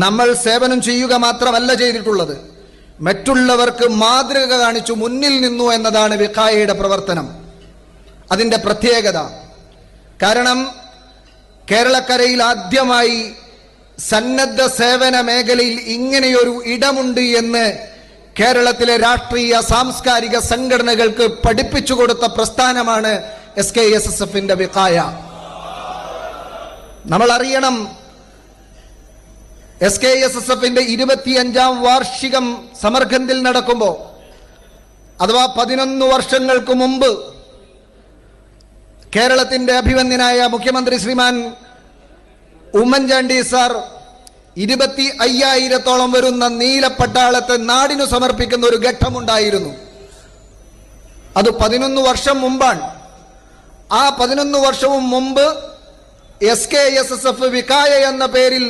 നമ്മൾ സേവനം ചെയ്യുക മാത്രമല്ല ചെയ്തിട്ടുള്ളത്, മറ്റുള്ളവർക്ക് മാതൃക കാണിച്ചു മുന്നിൽ നിന്നു എന്നതാണ് വിഖായയുടെ പ്രവർത്തനം. അതിൻ്റെ പ്രത്യേകത. കാരണം കേരളക്കരയിൽ ആദ്യമായി സന്നദ്ധ സേവന മേഖലയിൽ ഇങ്ങനെയൊരു ഇടമുണ്ട് എന്ന് കേരളത്തിലെ രാഷ്ട്രീയ സാംസ്കാരിക സംഘടനകൾക്ക് പഠിപ്പിച്ചു കൊടുത്ത പ്രസ്ഥാനമാണ് SKSSFന്റെ വിഖായ. നമ്മൾ അറിയണം, SKSSFന്റെ 25ാം വാർഷികം സമർഖന്ദിൽ നടക്കുമ്പോൾ, അഥവാ 11 വർഷങ്ങൾക്ക് മുമ്പ് കേരളത്തിന്റെ അഭിവന്ദ്യനായ മുഖ്യമന്ത്രി ശ്രീമാൻ ഉമ്മൻചാണ്ടി സാർ 25,000-ഓളം വരുന്ന നീലപ്പട്ടാളത്തെ നാടിനു സമർപ്പിക്കുന്ന ഒരു ഘട്ടമുണ്ടായിരുന്നു. അത് 11 വർഷം മുമ്പാണ്. ആ 11 വർഷവും മുമ്പ് SKSSF വിഖായ എന്ന പേരിൽ